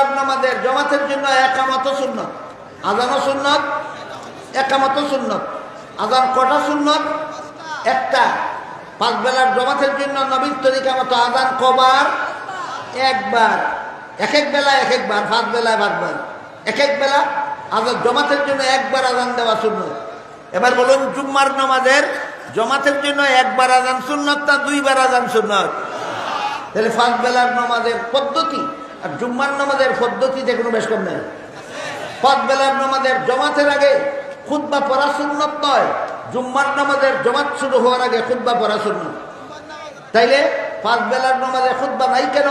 বেলার নামাজের জমাতের জন্য একামত সুন্নত, আজানও সুন্নত, একামত সুন্নত। আজান কটা সুন্নত? একটা। 5 বেলার জমাতের জন্য নবীর তরিকা মতো আজান কবার? একবার। এক এক বেলা এক একবার, 5 বেলায় 5 বার, এক এক বেলা আজান জমাতের জন্য একবার আজান দেওয়া সুন্নত। এবার বলুন, জুম্মার নামাজের জমাতের জন্য একবার আজান সুন্নত না 2 বার আজান সুন্নত? তাহলে 5 বেলার নামাজের পদ্ধতি আর জুম্মার নামাজের পদ্ধতিতে কোনো বেশ কম নেই। 5 বেলার নামাজের জমাতের আগে খুতবা পড়া সুন্নত নয়, জুম্মার নামাজের জমাত শুরু হওয়ার আগে খুতবা পড়া সুন্নত। তাইলে 5 বেলার নামাজে খুতবা নাই কেন?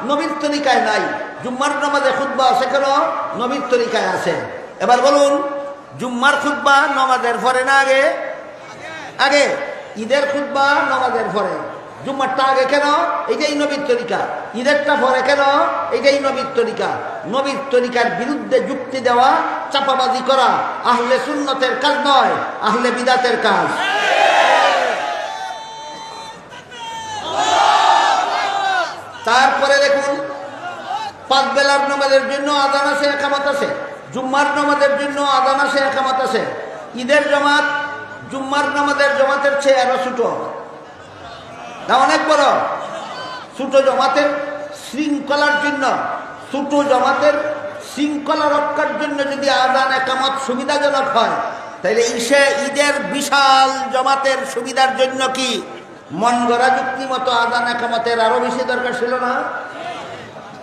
নবীর তরিকায় নাই। জুম্মার নামাজে খুতবা আছে কেন? নবীর তরিকায় আছে। এবার বলুন, জুম্মার খুতবা নামাজের পরে না আগে? আগে। ঈদের খুতবা নামাজের পরে। জুম্মারটা আগে কেন? এটাই নবীর তরিকা। ঈদেরটা পরে কেন? এটাই নবীর তরিকা। নবীর তরিকার বিরুদ্ধে যুক্তি দেওয়া, চাপাবাজি করা আহলে সুন্নতের কাজ নয়, আহলে বিদাতের কাজ। তারপরে দেখুন, 5 বেলার নামাজের জন্য আজান আছে, একামত আছে। জুম্মার নামাজের জন্য আজান আছে, একামত আছে। ঈদের জমাত জুম্মার নামাজের জমাতের চেয়ে আরো ছোট না, অনেক বড়। ছোট জমাতের শৃঙ্খলার জন্য, ছোট জমাতের শৃঙ্খলা রক্ষার জন্য যদি আজান একামত সুবিধাজনক হয়, তাহলে ঈদের বিশাল জমাতের সুবিধার জন্য কি মন গড়া যুক্তি মতো আজান একামতের আরো বেশি দরকার ছিল না?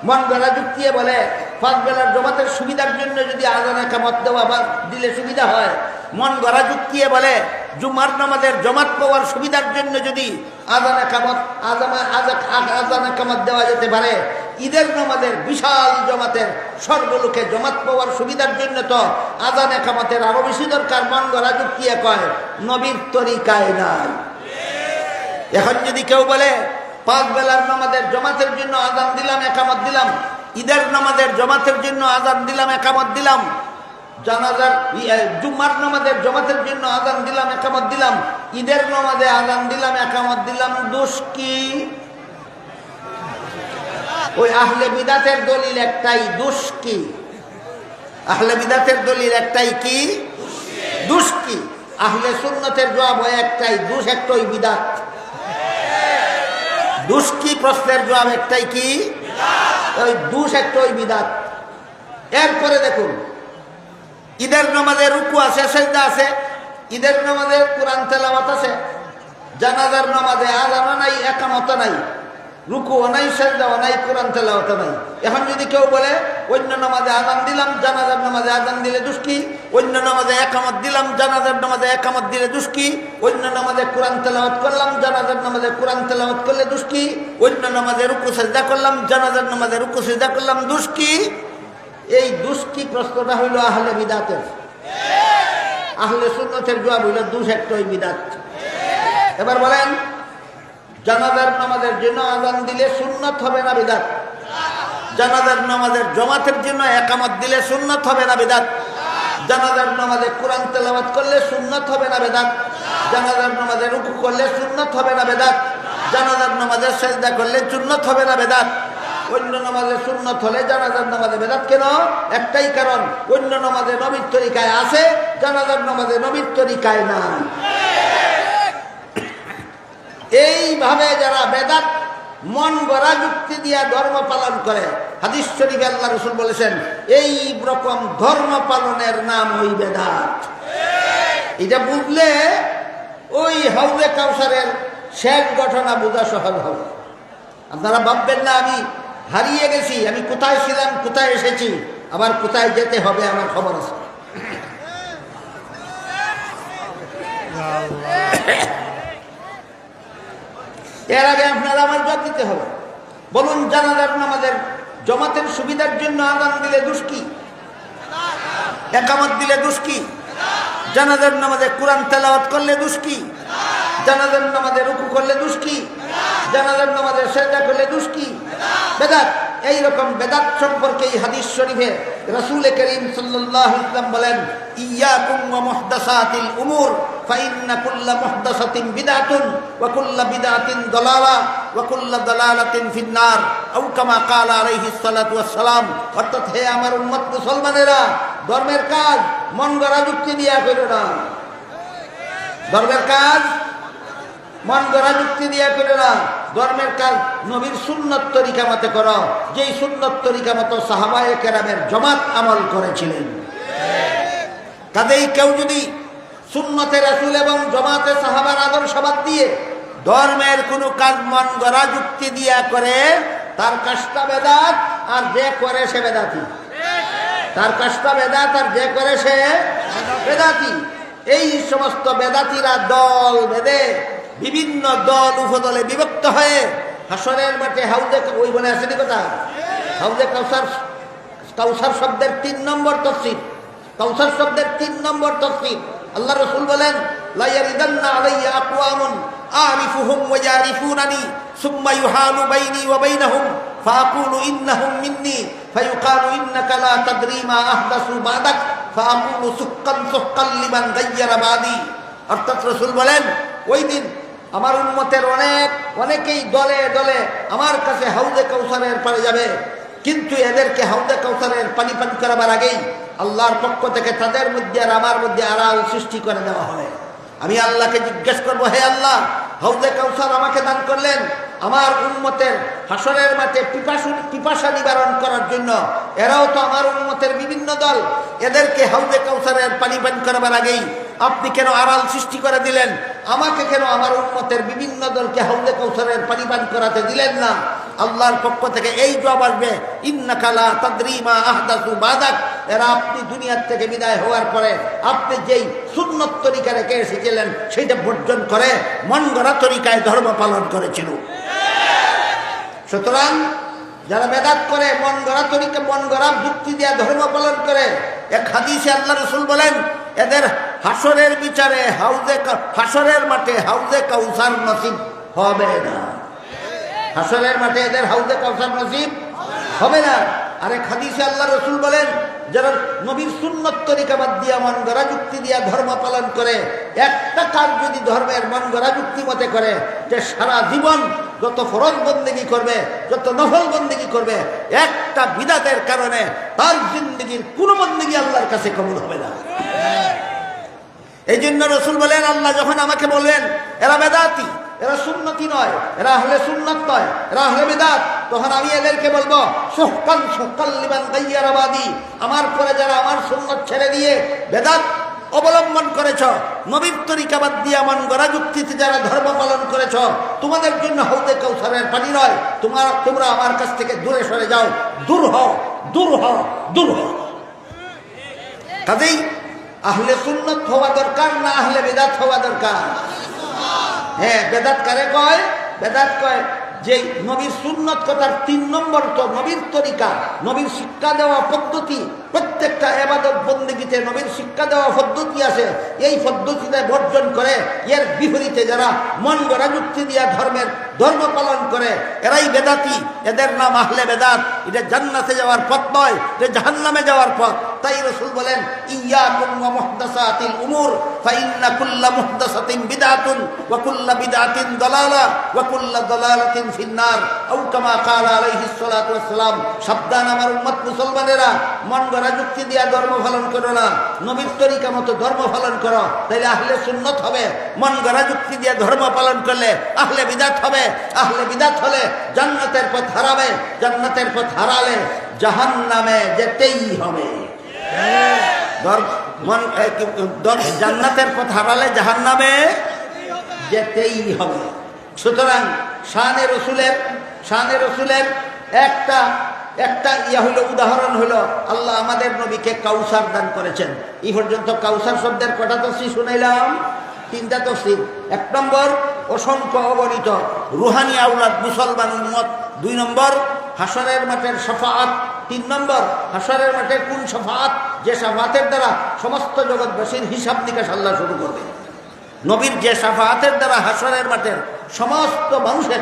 মন গড়া যুক্তি বলে 5 বেলার জমাতের সুবিধার জন্য যদি আজান একামত দেওয়া বা দিলে সুবিধা হয়, মন গড়া যুক্তি বলে জুমার নামাজের জমাত পাওয়ার সুবিধার জন্য যদি আজান একামত দেওয়া যেতে পারে, ঈদের নামাজের বিশাল জমাতের সর্বলোকে জমাত পাওয়ার সুবিধার জন্য তো আজান একামতের আরো বেশি দরকার। মন গড়া যুক্তি কয় নবীর তরিকায় নাই। এখন যদি কেউ বলে 5 বেলার নামাজের জমাতের জন্য আজান দিলাম, একামত দিলাম, ঈদের নামাজের জমাতের জন্য আজান দিলাম, একামত দিলাম, জানাজার জুম্মার নামাজের জমাতের জন্য আজান দিলাম, একামত দিলাম, ঈদের নামাজে আজান দিলাম, একামত দিলাম, দোষ কি? ওই আহলে বিদাতের দলিল একটাই, দোষ কি? আহলে বিদাতের দলিল একটাই, কি দোষ কি? আহলে সুন্নতের জবাব হয় একটাই, দোষ একটাই বিদাত। দোষ কি? প্রশ্নের জবাব একটাই, কি? ওই দোষ একটাই বিদাত। এরপরে দেখুন, ঈদের নামাজে রুকু আছে, সেজদা আছে, ঈদের নামাজে কোরআন তেলাওয়াত আছে, জানাজার নামাজে আজান নাই, একামত নাই, রুকুও নাই, সেজদাও নাই, কোরআন তেলাওয়াত নাই। এখন যদি কেউ বলে অন্য নামাজে আজান দিলাম, জানাজার নামাজে আজান দিলে দোষ কি? অন্য নামাজে একামত দিলাম, জানাজার নামাজে একামত দিলে দোষ কি? অন্য নামাজে কোরআন তেলাওয়াত করলাম, জানাজার নামাজে কোরআন তেলাওয়াত করলে দোষ কি? অন্য নামাজে রুকু সেজদা করলাম, জানাজার নামাজে রুকু সেজদা করলাম, দোষ কি? এই দোষ কি প্রশ্নটা হইল আহলে বিদাতের। আহলে সুন্নতের জবাব হইল দোষ একটাই বিদাত। এবার বলেন, জানাজার নামাজের জন্য আজান দিলে সুন্নত হবে না বিদাত? জানাজার নামাজের জমাতের জন্য একামত দিলে সুন্নত হবে না বিদাত? জানাজার নামাজে কোরআন তেলাওয়াত করলে সুন্নত হবে না বিদাত? জানাজার নামাজে রুকু করলে সুন্নত হবে না বিদাত? জানাজার নামাজে সেজদা করলে সুন্নত হবে না বিদাত? অন্য নামাজে সুন্নত হলে জানাজার নামাজে বেদাত কেন? একটাই কারণ, অন্য নামাজে নবীর তরিকায় আছে, জানাজার নামাজে নবীর তরিকায় নাই। এইভাবে যারা বেদাত মন গড়া যুক্তি দিয়া ধর্ম পালন করে, হাদিস শরীফে আল্লাহ রাসূল বলেছেন এই রকম ধর্ম পালনের নাম ওই বেদাত। এটা বুঝলে ওই হাউজে কাউসারের শেষ ঘটনা বোঝা সহজ হবে। আপনারা ভাববেন না আমি হারিয়ে গেছি, আমি কোথায় ছিলাম, কোথায় এসেছি, আবার কোথায় যেতে হবে আমার খবর আছে। এর আগে আপনারা আমার জবাব দিতে হবে। বলুন, জানাজার নামাজের জমাতের সুবিধার জন্য আজান দিলে দোষ কি? একামত দিলে দোষ কি? জানাজার নামাজে কোরআন তেলাওয়াত করলে দোষ কি? জানাজার নামাজে রুকু করলে দোষ কি? জানাজার নামাজে সেজদা করলে দোষ কি? বেদাত। এইরকম বেদাত সম্পর্কে এই হাদিস শরীফে রাসূল করিম সাল্লাল্লাহু আলাইহি ওয়াসাল্লাম বলেন, ইয়াকুম ওয়া মুহদাসাতিল উমুর ফাইন্না কুল্লা মুহদাসাতিন বিদআতুন ওয়া কুল্লা বিদআতিন দালালা ওয়া কুল্লু দালালাতিন ফিন্নার আও কামা ক্বালা আলাইহিস সালাতু ওয়াস সালাম। অর্থাৎ হে আমার উম্মত মুসলমানেরা, ধর্মের কাজ মন গড়া যুক্তি দিয়া করো না। ধর্মের কাজ মন গড়া যুক্তি দিয়া করো না। ধর্মের কাজ নবীর সুন্নত তরিকা মতে করো, যেই সুন্নত তরিকা মতো সাহাবায়ে কেরামের জামাত আমল করেছিলেন। কাজেই কেউ যদি সুন্নতে রাসূল এবং জামাতে সাহাবার আদর্শ বাদ দিয়ে ধর্মের কোনো কাজ মন গড়া যুক্তি দিয়া করে, তার কাজটা বেদাত, আর যে করে সে বেদাতি। তার কাজটা বেদাত, আর যে করে সে বেদাতি। এই সমস্ত বেদাতিরা দল বেঁধে বিভিন্ন দল উপদলে বিভক্ত হয়ে হাসরের মাঠে হাউজে, ওই বলে আসেনি কথা, হাউজে কাউসার, কাউসার শব্দের 3 নম্বর তাফসীর, কাউসার শব্দের 3 নম্বর তাফসীর। আল্লাহ রাসূল বলেন, লা ইয়ারিদান্না আলাইয়া আকওয়ামুন আরিফুহুম ওয়া ইয়ারিফুনানি সুম্মা ইউহালু বাইনি ওয়া বাইনাহুম ফাআকুলু ইন্নাহুম মিন্নি ফায়ুকালু ইন্নাকা লা তাদরি মা আহদাসু বাদাক ফাআকুলু সুক্কান সুক্কান লিমান গায়্যারা বাদি। অর্থাৎ রাসূল বলেন, ওই দিন আমার উম্মতের অনেকেই দলে দলে আমার কাছে হাউজে কাউসারের পারে যাবে, কিন্তু এদেরকে হাউজে কাউসারের পানি পান করাবার আগেই আল্লাহর পক্ষ থেকে তাদের মধ্যে আর আমার মধ্যে আড়াল সৃষ্টি করে দেওয়া হবে। আমি আল্লাহকে জিজ্ঞেস করবো, হে আল্লাহ, হাউজে কাউসার আমাকে দান করলেন আমার উম্মতের হাসরের মাঠে পিপাসা নিবারণ করার জন্য। এরাও তো আমার উম্মতের বিভিন্ন দল, এদেরকে হাউজে কাউসারের পানি পান করাবার আগেই আপনি কেন আড়াল সৃষ্টি করে দিলেন? আমাকে কেন আমার উম্মতের বিভিন্ন দলকে হাউজে কাউসারের পানি পান করাতে দিলেন না? আল্লাহর পক্ষ থেকে এই জবাব আসবে, ইন্নাকা লা তাদরি মা আহদাসু বাদাক। এরা আপনি দুনিয়ার থেকে বিদায় হওয়ার পরে আপনি যেই সুন্নত তরিকা রেখে এসেছিলেন সেইটা বর্জন করে মন গড়া তরিকায় ধর্ম পালন করেছিল। সুতরাং যারা বেদাত করে, মন গড়া তরিকা, মন গড়া যুক্তি দিয়ে ধর্ম পালন করে, এক হাদিসে আল্লাহ রাসূল বলেন, এদের হাসরের বিচারে হাসরের মাঠে হাউজে কাউসার নসিব হবে না। হাসরের মাঠে এদের হাউজে কাউসার নসিব হবে না। আরেক হাদিসে আল্লাহ রাসূল বলেন, যারা নবীর সুন্নত তরিকা বাদ দিয়া মন গড়া যুক্তি দিয়া ধর্ম পালন করে, একটা কাজ যদি ধর্মের মন গড়া যুক্তি মতে করে, যে সারা জীবন যত ফরজ বন্দেগী করবে, যত নফল বন্দেগী করবে, একটা বিদাতের কারণে তার জিন্দগির কোনো বন্দেগী আল্লাহর কাছে কবুল হবে না। এই জন্য রাসূল বলেন, আল্লাহ যখন আমাকে বলবেন এরা বেদাতি, এরা সুন্নতি নয়, এরা আহলে সুন্নাত নয়, এরা আহলে বিদআত, তখন আমি এদেরকে বলবো, সুক্কান সুক্কান লিমান গায়্যারা বাদি। আমার পরে যারা আমার সুন্নত ছেড়ে দিয়ে বেদাত অবলম্বন করেছ, নবীর তরিকা বাদ দিয়ে মন গড়া যুক্তিতে যারা ধর্ম পালন করেছ, তোমাদের জন্য হাউজে কাউসারের পানি নয়। তোমরা আমার কাছ থেকে দূরে সরে যাও, দূর হও, দূর হও, দূর হও। কাজেই আহলে সুন্নত হওয়া দরকার না আহলে বিদআত হওয়া দরকার? হ্যাঁ, বেদাত কারে কয়? বেদাত কয় যে নবীর সুন্নত কথার 3 নম্বর তো নবীর তরিকা, নবীর শিক্ষা দেওয়া পদ্ধতি। প্রত্যেকটা ইবাদত বন্দেগীতে নবীর শিক্ষা দেওয়া পদ্ধতি আছে, এই পদ্ধতিতে বর্জন করে এর বিপরীতে যারা মন গড়া যুক্তি দিয়া ধর্ম পালন করে, এরাই বেদাতি। এদের নাম আহলে বেদাত। এটা জান্নাতে যাওয়ার পথ নয়, এটা জাহান্নামে যাওয়ার পথ। তাই রাসূল বলেন, ইয়্যাকুম ওয়া মুহদাসাতিল উমুর ফাইন্না কুল্লা মুহদাসাতিন বিদআতুন ওয়া কুল্লা বিদআতিন দালালা ওয়া কুল্লা দালালাতিন ফিন্নার আও কামা ক্বালা আলাইহিস সালাতু ওয়াস সালাম। সাবধান আমার উম্মত মুসলমানেরা, মন গড়া যুক্তি দিয়া ধর্ম পালন করো না, নবীর তরিকা মতো ধর্ম পালন করো, তাইলে আহলে সুন্নত হবে। মন গড়া যুক্তি দিয়া ধর্ম পালন করলে আহলে বিদআত হবে। আহলে বিদআত হলে জান্নাতের পথ হারাবে, জান্নাতের পথ হারালে জাহান্নামে যেতেই হবে। জান্নাতের পথ হারালে জাহান্নামে যেতেই হবে। সুতরাং শানে রসুলের একটা হলো উদাহরণ হলো, আল্লাহ আমাদের নবীকে কাউসার দান করেছেন। এই পর্যন্ত কাউসার শব্দের কটা তফসির শুনাইলাম? 3টা তফসির। 1 নম্বর, অসংখ্য অগণিত রুহানি আওলাদ মুসলমান উম্মত। 2 নম্বর, হাসরের মাঠের শাফাআত। 3 নম্বর, হাসরের মাঠের কোন শাফাআত, যে শাফাআতের দ্বারা সমস্ত জগৎবাসীর হিসাব নিকাশ আল্লাহ শুরু করবে। নবীর যে শাফাআতের দ্বারা হাসরের মাঠের সমস্ত মানুষের,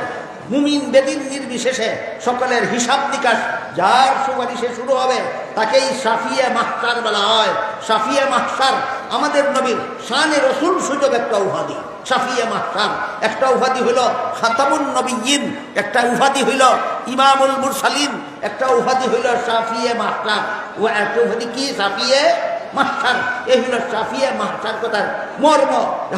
মুমিন বেদিন নির্বিশেষে সকলের হিসাব নিকাশ যার সুপারিশে শুরু হবে, তাকেই শাফিয়ে মাহশার বলা হয়। শাফিয়ে মাহশার আমাদের নবীর শানে রসুল সুযোগ একটা উপাধি শাফিয়ে মাহশার, একটা উপাধি হইল খাতামুন নবিয়্যিন, একটা উপাধি হইল ইমামুল মুরসালিন, একটা উপাধি হইল শাফিয়ে মাহশার। ও একটা উপাধি কি? শাফিয়ে মাহশার। এই হইল শাফিয়ে মাহশার কথার মর্ম।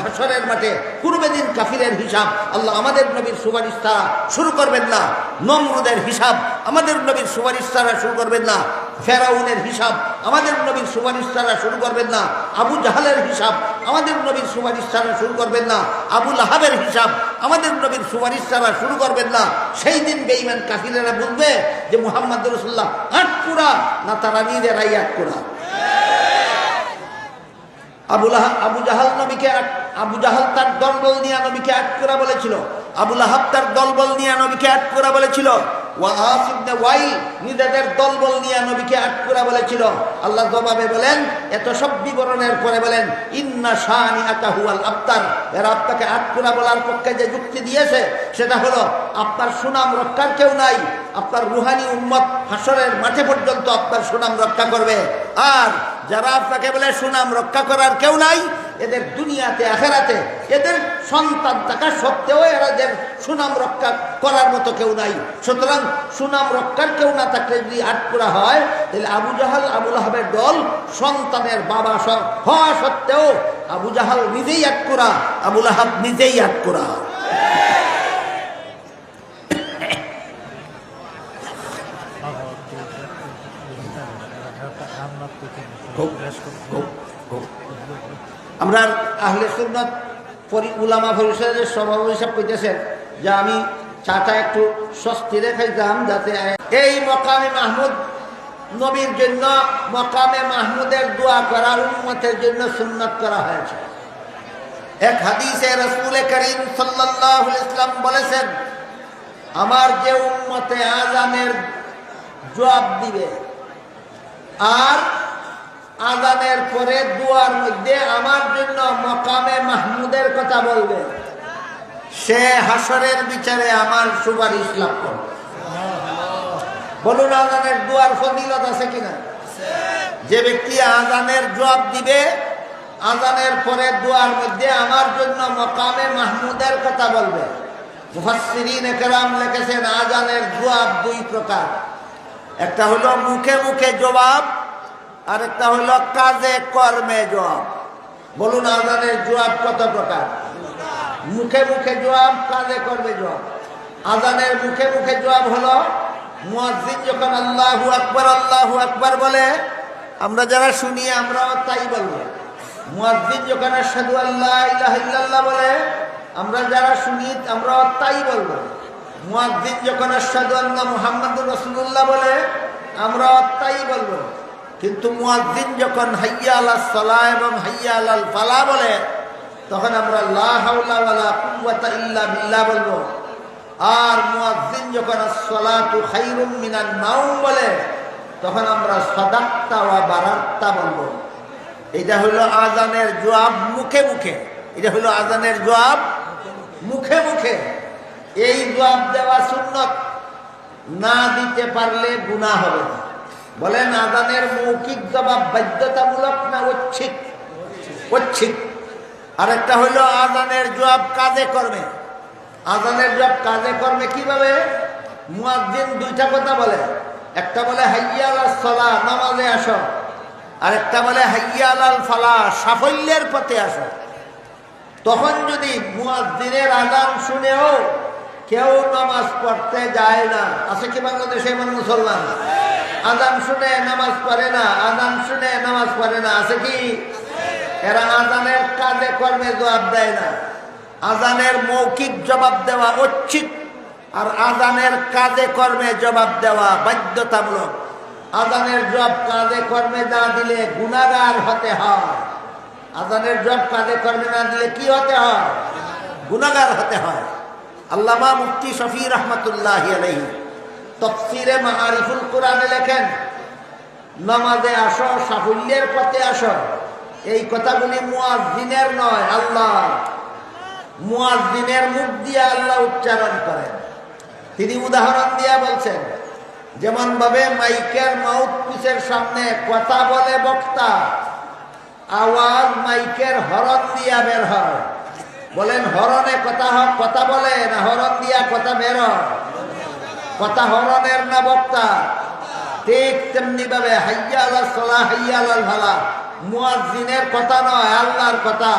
হাসরের মাঠে পূর্বে দিন কাফিরের হিসাব আল্লাহ আমাদের নবীর সুপারিশ দ্বারা শুরু করবেন না। নমরুদের হিসাব আমাদের নবীর সুপারিশ দ্বারা শুরু করবেন না। ফেরাউনের হিসাব আমাদের নবীর সুপারিশ দ্বারা শুরু করবেন না। আবু জাহালের হিসাব আমাদের নবীর সুপারিশ দ্বারা শুরু করবেন না। আবু লাহাবের হিসাব আমাদের নবীর সুপারিশ দ্বারা শুরু করবেন না। সেই দিন বেঈমান কাফিরেরা বুঝবে যে মুহাম্মদ রাসূলুল্লাহ আটকুরা না তারা নিজেরাই আটকুরা। আবু জাহাল নবীকে আবু জাহাল তার দলবল নিয়ে নবীকে আটকুরা বলেছিল। আবু লাহাব তার দলবল নিয়ে নবীকে আটকুরা বলেছিল। ওয়াস ইবনে ওয়াইল নিজেদের দলবল নিয়ে নবীকে আটকুরা বলেছিল। আল্লাহ জবাবে বলেন, এত সব বিবরণের পরে বলেন, ইন্না শানিআকা হুয়াল আবতার। এরা আপনাকে আটকুরা বলার পক্ষে যে যুক্তি দিয়েছে সেটা হলো আপনার সুনাম রক্ষার কেউ নাই। আপনার রুহানি উম্মত হাসরের মাঠে পর্যন্ত আপনার সুনাম রক্ষা করবে। আর যারা আপনাকে বলে সুনাম রক্ষা করার কেউ নাই, এদের দুনিয়াতে আখেরাতে এদের সন্তান থাকা সত্ত্বেও এদের সুনাম রক্ষা করার মতো কেউ নাই। সুতরাং সুনাম রক্ষার কেউ না থাকলে যদি আটকুরা হয়, তাহলে আবু জাহাল আবু লাহাবের দল সন্তানের বাবা হওয়া সত্ত্বেও আবু জাহাল নিজেই আটকুরা, আবু লাহাব নিজেই আটকুরা। আমরা আহলে সুন্নাত উলামা পরিষদের সভাপতি হিসাব কইতেছেন যে আমি চাটা একটু স্বস্তিরে খাইতাম, যাতে এই মকামে মাহমুদ নবীর জন্য মকামে মাহমুদের দোয়া করা উম্মতের জন্য সুন্নাত করা হয়েছে। এক হাদিসে রাসূল করিম সাল্লাল্লাহু আলাইহি ওয়াসাল্লাম বলেছেন, আমার যে উম্মতে আযানের জবাব দিবে আর আযানের পরে দুয়ার মধ্যে আমার জন্য মকামে মাহমুদের কথা বলবে, সে হাসরের বিচারে আমার সুপারিশ লাভ করবে। বলুন, আযানের দুয়ার ফজিলত আছে কিনা? যে ব্যক্তি আযানের জবাব দিবে, আযানের পরে দুয়ার মধ্যে আমার জন্য মকামে মাহমুদের কথা বলবে। মুফাসসিরিনে কেরাম লিখেছেন আযানের জবাব দুই প্রকার। একটা হলো মুখে মুখে জবাব, আর একটা হলো কাজে কর্মে জবাব। বলুন, আযানের জবাব কত প্রকার? মুখে মুখে জবাব, কাজে কর্মে জবাব। আযানের মুখে মুখে জবাব হলো মুয়াজ্জিন যখন আল্লাহু আকবার বলে, আমরা যারা শুনি আমরাও তাই বলবো। মুয়াজ্জিন যখন আশহাদু আল্লা ইলাহা ইল্লাল্লাহ বলে, আমরা যারা শুনি আমরাও তাই বলবো। মুয়াজ্জিন যখন আশহাদু আন্না মুহাম্মাদুর রাসূলুল্লাহ বলে, আমরাও তাই বলবো। কিন্তু মুয়াজ্জিন যখন হাইয়া আলাস সালাহ এবং হাইয়া আলাল ফালাহ বলে, তখন আমরা লা হাওলা ওয়ালা কুওয়াতা ইল্লা বিল্লাহ বলবো। আর মুয়াজ্জিন যখন আস-সালাতু খায়রুম মিনান নাওম বলে, তখন আমরা সাদাক্তা ওয়া বারাক্তা বলবো। এটা হলো আযানের জবাব মুখে মুখে। এটা হলো আযানের জবাব মুখে মুখে। এই জবাব দেওয়া সুন্নত, না দিতে পারলে গুনাহ হবে না। বলেন, আযানের মৌখিক জবাব বাধ্যতামূলক না ঐচ্ছিক? ঐচ্ছিক। আরেকটা হলো আযানের জবাব কাজে কর্মে। আযানের জবাব কাজে কর্মে কিভাবে? মুয়াজ্জিন দুইটা কথা বলে। একটা বলে হাইয়া আলাস সালাহ, নামাজে আসো। আরেকটা বলে হাইয়া আলাল ফালাহ, সাফল্যের পথে আসো। তখন যদি মুয়াজ্জিনের আযান শুনেও কেউ নামাজ পড়তে যায় না, আছে কি বাংলাদেশে এমন মুসলমান? আযান শুনে নামাজ পড়ে না, আযান শুনে নামাজ পড়ে না, আছে কি? এরা আযানের কাজে কর্মে জবাব দেয় না। আযানের মৌখিক জবাব দেওয়া ঐচ্ছিক, আর আযানের কাজে কর্মে জবাব দেওয়া বাধ্যতামূলক। আযানের জবাব কাজে কর্মে না দিলে গুনাহগার হতে হয়। আযানের জবাব কাজে কর্মে না দিলে কি হতে হয়? গুনাহগার হতে হয়। আল্লামা মুফতি শফি রহমাতুল্লাহি আলাইহি তাফসীরে মাআরিফুল কোরআনে লেখেন, নামাজে আসো, সাফল্যের পথে আসো, এই কথাগুলি মুয়াজ্জিনের নয়, আল্লাহ। মুয়াজ্জিনের মুখ দিয়ে আল্লাহ উচ্চারণ করেন। তিনি উদাহরণ দিয়ে বলছেন, যেমন ভাবে মাইকের মাউথপিসের সামনে কথা বলে বক্তা, আওয়াজ মাইকের হরন দিয়া বের হয়। বলেন হরনে কথা বলে না হরন দিয়া কথা বের হয়? কথা হরনের না বক্তা? ঠিক তেমনি ভাবে হাইয়া আলাল সালাহ হাইয়া আলাল ফালাহ মুয়াজ্জিনের কথা নয়, আল্লাহর কথা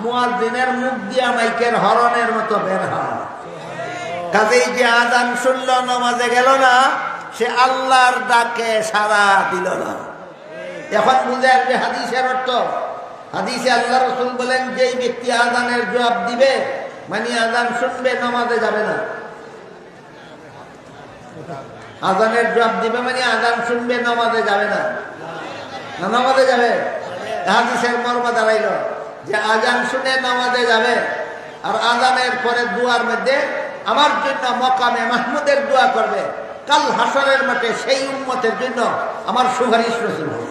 মুয়াজ্জিনের মুখ দিয়া মাইকের হরনের মতো বের হয়। কাজেই যে আযান শুনল নামাজে গেল না, সে আল্লাহর ডাকে সাড়া দিল না। এখন বুঝে আসবে হাদিসের অর্থ। হাদিসে আল্লাহ রাসূল বলেন, যেই ব্যক্তি আযানের জবাব দিবে মানে আযান শুনবে, নামাজে যাবে না। আযানের জবাব দিবে মানে আযান শুনবে, নামাজে যাবে না। নামাজে যাবে। হাদিসের মর্ম দাঁড়াইল যে আযান শুনে নামাজে যাবে, আর আযানের পরে দুয়ার মধ্যে আমার জন্য মকামে মাহমুদের দোয়া করবে, কাল হাসরের মাঠে সেই উম্মতের জন্য আমার সুপারিশ রাসূল হবে।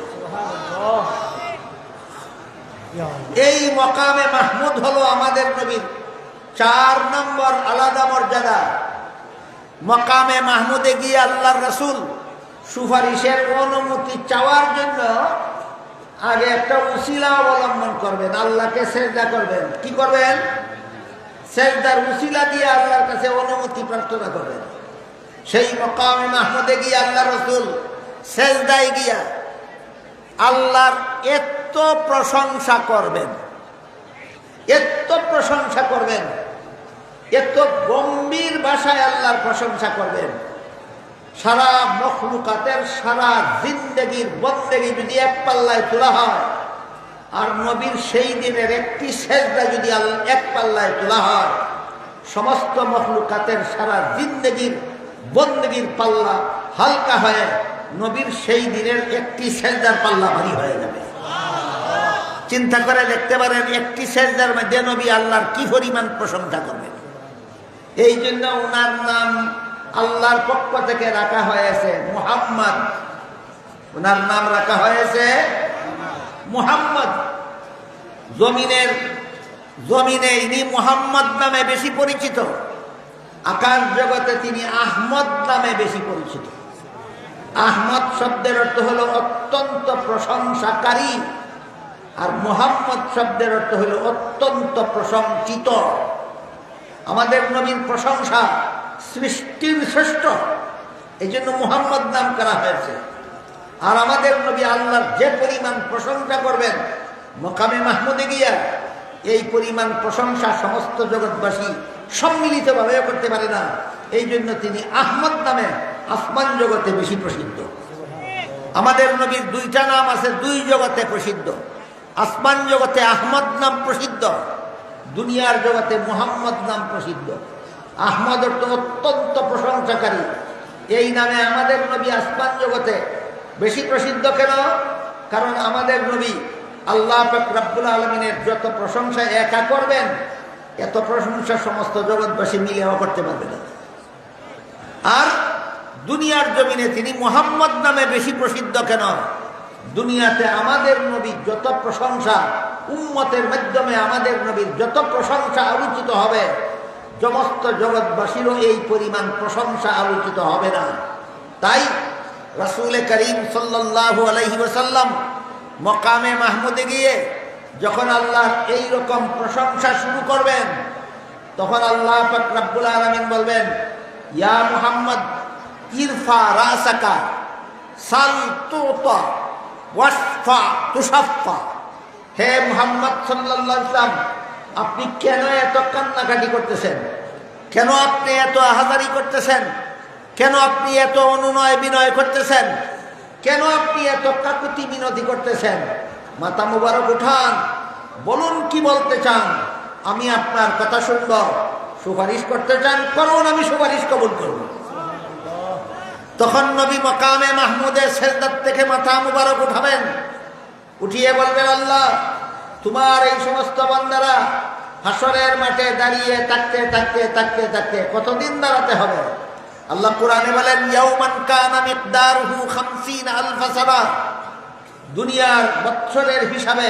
এই মকামে মাহমুদ হলো আমাদের নবীর 4 নম্বর আলাদা মর্যাদা। মকামে মাহমুদে গিয়ে আল্লাহর রাসূল সুপারিশের অনুমতি চাওয়ার জন্য আগে একটা উসিলা অবলম্বন করবেন, আল্লাহকে সেজদা করবেন। কি করবেন? সেজদার উসিলা দিয়ে আল্লাহর কাছে অনুমতি প্রার্থনা করবেন। সেই মকামে মাহমুদে গিয়ে আল্লাহ রাসূল সেজদায় গিয়া আল্লাহর এত প্রশংসা করবেন, এত প্রশংসা করবেন, এত গম্ভীর ভাষায় আল্লাহর প্রশংসা করবেন। সারা মখলুকাতের সারা জিন্দেগির বন্দেগি যদি এক পাল্লায় তোলা হয়, আর নবীর সেই দিনের একটি সেজদা যদি এক পাল্লায় তোলা হয়, সমস্ত মখলুকাতের সারা জিন্দেগির বন্দেগির পাল্লা হালকা হয়ে নবীর সেই দিনের একটি সেজদার পাল্লা ভারী হয়ে যাবে। চিন্তা করে দেখতে পারেন, একটি সেজদার মধ্যে নবী আল্লাহর কি পরিমাণ প্রশংসা করবেন। এই জন্য ওনার নাম আল্লাহর পক্ষ থেকে রাখা হয়েছে মুহাম্মদ। ওনার নাম রাখা হয়েছে মুহাম্মদ। জমিনে ইনি মুহাম্মদ নামে বেশি পরিচিত, আকাশ জগতে তিনি আহমদ নামে বেশি পরিচিত। আহমদ শব্দের অর্থ হলো অত্যন্ত প্রশংসাকারী, আর মুহাম্মদ শব্দের অর্থ হলো অত্যন্ত প্রশংসিত। আমাদের নবীর প্রশংসা সৃষ্টির শ্রেষ্ঠ, এই জন্য মুহাম্মদ নাম করা হয়েছে। আর আমাদের নবী আল্লাহর যে পরিমাণ প্রশংসা করবেন মকামে মাহমুদে গিয়া, এই পরিমাণ প্রশংসা সমস্ত জগৎবাসী সম্মিলিতভাবে করতে পারে না। এই জন্য তিনি আহমদ নামে আসমান জগতে বেশি প্রসিদ্ধ। আমাদের নবীর 2টা নাম আছে, 2 জগতে প্রসিদ্ধ। আসমান জগতে আহমদ নাম প্রসিদ্ধ, দুনিয়ার জগতে মুহাম্মদ নাম প্রসিদ্ধ। আহমদ অর্থ অত্যন্ত প্রশংসাকারী। এই নামে আমাদের নবী আসমান জগতে বেশি প্রসিদ্ধ। কেন? কারণ আমাদের নবী আল্লাহ পাক রব্বুল আলামিনের যত প্রশংসা একা করবেন, এত প্রশংসা সমস্ত জগৎবাসী মিলেও করতে পারবে না। আর দুনিয়ার জমিনে তিনি মুহাম্মদ নামে বেশি প্রসিদ্ধ। কেন? দুনিয়াতে আমাদের নবীর যত প্রশংসা, উম্মতের মাধ্যমে আমাদের নবীর যত প্রশংসা আলোচিত হবে, সমস্ত জগৎবাসীরও এই পরিমাণ প্রশংসা আলোচিত হবে না। তাই রাসূল করিম সাল্লাল্লাহু আলাইহি ওয়াসাল্লাম মকামে মাহমুদে গিয়ে যখন আল্লাহর এই রকম প্রশংসা শুরু করবেন, তখন আল্লাহ পাক রব্বুল আলামিন বলবেন, ইয়া মুহাম্মদ ইরফা রাসাকা সাল তুতা ওয়াশফা তুশাফা। হে মুহাম্মদ সাল্লাল্লাহু আলাইহি ওয়াসাল্লাম, আপনি কেন এত কান্নাকাটি করতেছেন? কেন আপনি এত আহাজারি করতেছেন? কেন আপনি এত অনুনয় বিনয় করতেছেন? কেন আপনি এত কাকুতি মিনতি করতেছেন? মাথা মুবারক উঠান, বলুন কি বলতে চান, আমি আপনার কথা শুনব। সুপারিশ করতে চান, করুন, আমি সুপারিশ কবুল করব। তখন নবী মকামে মাহমুদের সেজদার থেকে মাথা মুবারক উঠাবেন, উঠিয়ে বলবেন, আল্লাহ, তোমার এই সমস্ত বান্দারা হাসরের মাঠে দাঁড়িয়ে থাকতে থাকতে থাকতে থাকতে কতদিন দাঁড়াতে হবে? আল্লাহ কোরআনে বলেন, ইয়াউমান কানা মিকদারুহু 50,000 সানা। দুনিয়ার বৎসরের হিসাবে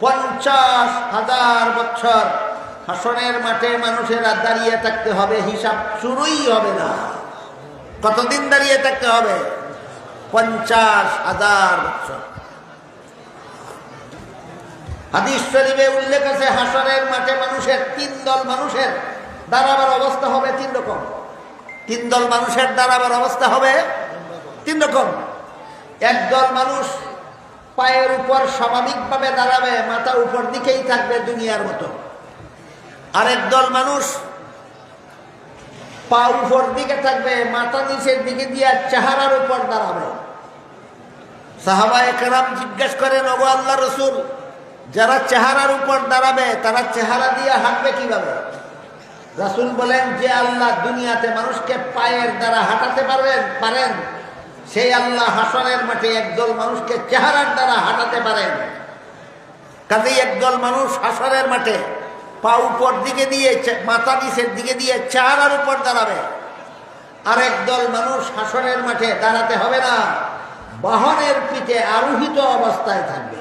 50,000 বৎসর হাসরের মাঠে মানুষেরা দাঁড়িয়ে থাকতে হবে, হিসাব শুরুই হবে না। কতদিন দাঁড়িয়ে থাকতে হবে? 50,000 বৎসর। হাদিস শরীফে উল্লেখ আছে হাসরের মাঠে মানুষের তিন দল মানুষের দাঁড়াবার অবস্থা হবে তিন রকম। তিন দল মানুষের দাঁড়াবার অবস্থা হবে তিন রকম। একদল মানুষ পায়ের উপর স্বাভাবিকভাবে দাঁড়াবে, মাথা উপর দিকেই থাকবে দুনিয়ার মতো। আরেক দল মানুষ পা উপর দিকে থাকবে, মাথা নিচের দিকে দিয়ে চেহারার উপর দাঁড়াবে। সাহাবায়ে কেরাম জিজ্ঞেস করেন, ওগো আল্লাহ রসুল, যারা চেহারার উপর দাঁড়াবে তারা চেহারা দিয়ে হাঁটবে কিভাবে? রাসূল বলেন, যে আল্লাহ দুনিয়াতে মানুষকে পায়ের দ্বারা হাঁটাতে পারেন সেই আল্লাহ হাসরের মাঠে একদল মানুষকে চেহারার দ্বারা হাঁটাতে পারেন। কাজেই একদল মানুষ হাসরের মাঠে পা উপর দিকে দিয়ে মাথা নিচের দিকে দিয়ে চেহারার উপর দাঁড়াবে। আর একদল মানুষ হাসরের মাঠে দাঁড়াতে হবে না, বাহনের পিঠে আরোহিত অবস্থায় থাকবে।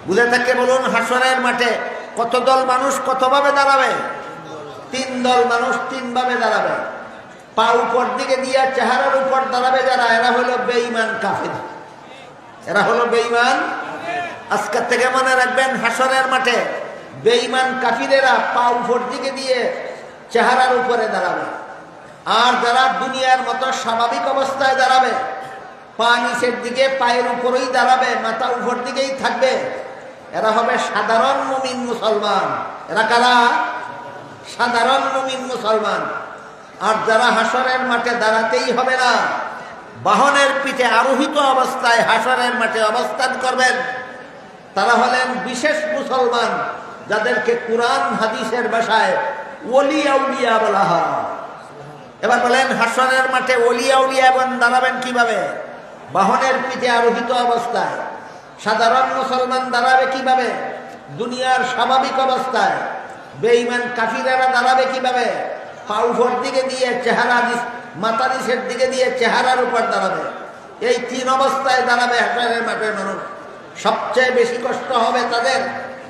বুঝে থাকে বলুন, হাসরের মাঠে কত দল মানুষ কতভাবে দাঁড়াবে? তিন দল মানুষ তিনভাবে দাঁড়াবে। পা উপর দিকে দিয়ে চেহারার উপর দাঁড়াবে যারা, এরা হলো বেঈমান কাফির। এরা হলো বেঈমান। আজকের থেকে মনে রাখবেন, হাসরের মাঠে বেঈমান কাফিরেরা পা উপর দিকে দিয়ে চেহারার উপরে দাঁড়াবে। আর যারা দুনিয়ার মতো স্বাভাবিক অবস্থায় দাঁড়াবে, পা নিচের দিকে পায়ের উপরেই দাঁড়াবে, মাথা উপর দিকেই থাকবে, এরা হবে সাধারণ মুমিন মুসলমান। এরা কারা? সাধারণ মুমিন মুসলমান। আর যারা হাসরের মাঠে দাঁড়াতেই হবে না, বাহনের পিঠে আরোহিত অবস্থায় হাসরের মাঠে অবস্থান করবেন, তারা হলেন বিশেষ মুসলমান, যাদেরকে কুরআন হাদিসের ভাষায় ওলি আউলিয়া বলা হয়। এবার বলেন, হাসরের মাঠে ওলি আউলিয়া দাঁড়াবেন কিভাবে? বাহনের পিঠে আরোহিত অবস্থায়। সাধারণ মুসলমান দাঁড়াবে কিভাবে? দুনিয়ার স্বাভাবিক অবস্থায়। বেঈমান কাফিরেরা দাঁড়াবে কিভাবে? পা উপর দিকে দিয়ে চেহারা, মাথা নিচের দিকে দিয়ে চেহারার উপর দাঁড়াবে। এই তিন অবস্থায় দাঁড়াবে হাসরের মাঠের মানুষ। সবচেয়ে বেশি কষ্ট হবে তাদের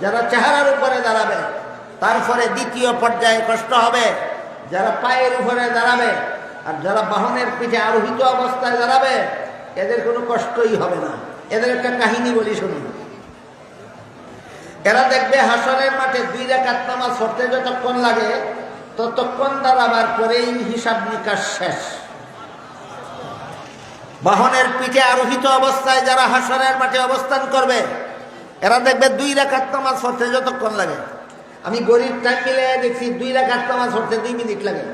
যারা চেহারার উপরে দাঁড়াবে। তারপরে দ্বিতীয় পর্যায়ে কষ্ট হবে যারা পায়ের উপরে দাঁড়াবে। আর যারা বাহনের পিঠে আরোহিত অবস্থায় দাঁড়াবে, এদের কোনো কষ্টই হবে না। এদের একটা কাহিনী বলি, শুনুন। এরা দেখবে হাসরের মাঠে 2 রাকাত নামাজ পড়তে যতক্ষণ লাগে, ততক্ষণ দাঁড়াবার পরেই হিসাব নিকাশ শেষ। বাহনের পিঠে আরোহিত অবস্থায় যারা হাসরের মাঠে অবস্থান করবে, এরা দেখবে 2 রাকাত নামাজ পড়তে যতক্ষণ লাগে। আমি গরিব টাইম মিলে দেখছি 2 রাকাত নামাজ পড়তে 2 মিনিট লাগে।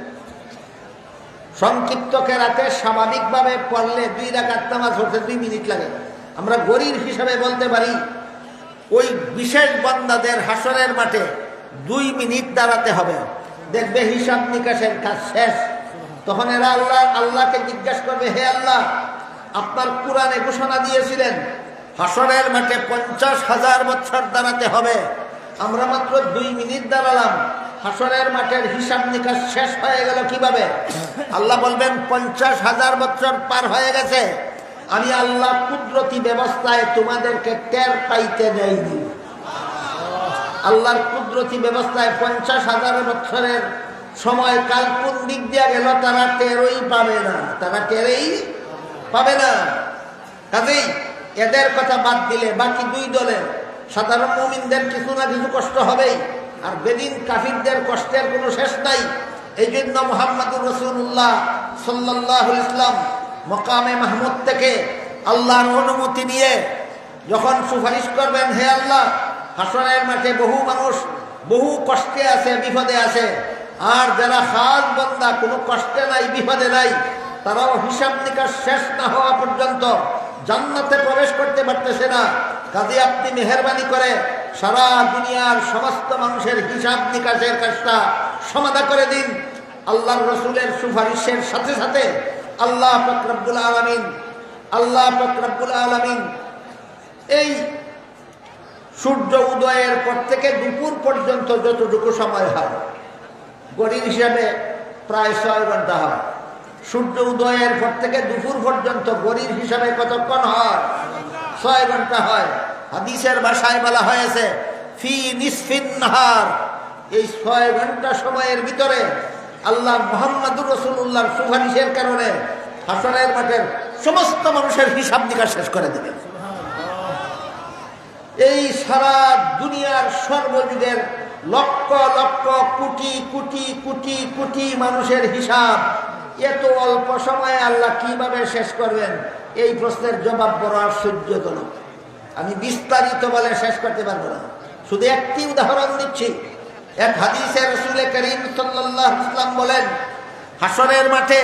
সংক্ষিপ্ত কেরাতে স্বাভাবিকভাবে পড়লে 2 রাকাত নামাজ পড়তে 2 মিনিট লাগে। আমরা গরিব হিসাবে বলতে পারি, ওই বিশেষ বান্দাদের হাসরের মাঠে 2 মিনিট দাঁড়াতে হবে, দেখবে হিসাব নিকাশের কাজ শেষ। তখন এরা আল্লাহকে জিজ্ঞাসা করবে, হে আল্লাহ, আপনার কুরআনে ঘোষণা দিয়েছিলেন হাসরের মাঠে 50,000 বছর দাঁড়াতে হবে, আমরা মাত্র 2 মিনিট দাঁড়ালাম, হাসরের মাঠের হিসাব নিকাশ শেষ হয়ে গেল কিভাবে? আল্লাহ বলবেন, 50,000 বছর পার হয়ে গেছে, আমি আল্লাহ কুদরতি ব্যবস্থায় তোমাদেরকে টের পাইতে দেইনি। আল্লাহর কুদরতি ব্যবস্থায় 50,000 বছরের সময় কাল কোন দিক দিয়ে গেল তারা টেরই পাবে না, তারা টেরেই পাবে না। কাজেই এদের কথা বাদ দিলে বাকি 2 দলের সাধারণ মুমিনদের কিছু না কিছু কষ্ট হবেই, আর বেদিন কাফিরদের কষ্টের কোনো শেষ নাই। এই জন্য মুহাম্মদুর রাসূলুল্লাহ সাল্লাল্লাহু আলাইহি ওয়াসাল্লাম মকামে মাহমুদ থেকে আল্লাহর অনুমতি নিয়ে যখন সুপারিশ করবেন, হে আল্লাহ, হাসরের মাঠে বহু মানুষ বহু কষ্টে আছে, বিপদে আছে, আর যারা খাস বান্দা কোনো কষ্টে নাই, বিপদে নাই, তারাও হিসাব নিকাশ শেষ না হওয়া পর্যন্ত জান্নাতে প্রবেশ করতে পারতেছে না। কাজে আপনি মেহেরবানি করে সারা দুনিয়ার সমস্ত মানুষের হিসাব নিকাশের কাজটা সমাধা করে দিন। আল্লাহর রসুলের সুপারিশের সাথে সাথে আল্লাহ পাক রব্বুল আলামিন এই সূর্য উদয়ের পর থেকে দুপুর পর্যন্ত যতটুকু সময় হয়, গড়ির হিসাবে প্রায় 6 ঘন্টা হয়। সূর্য উদয়ের পর থেকে দুপুর পর্যন্ত গড়ির হিসাবে কতক্ষণ হয়? 6 ঘন্টা হয়। হাদিসের ভাষায় বলা হয়েছে ফি নিসফিন নাহার। এই 6 ঘন্টা সময়ের ভিতরে আল্লাহ মুহাম্মদুর রাসূলুল্লাহর সুপারিশের কারণে হাসরের মাঠের সমস্ত মানুষের হিসাব নিকাশ শেষ করে দেবেন। এই সারা দুনিয়ার সর্বযুগের লক্ষ লক্ষ কোটি কোটি কোটি কোটি মানুষের হিসাব এত অল্প সময়ে আল্লাহ কিভাবে শেষ করবেন? এই প্রশ্নের জবাব বড় আশ্চর্যজনক। আমি বিস্তারিত বলে শেষ করতে পারবো না, শুধু একটি উদাহরণ দিচ্ছি। এক হাদিসে রাসূল করিম সাল্লাল্লাহু আলাইহি ওয়াসাল্লাম বলেন, হাসরের মাঠে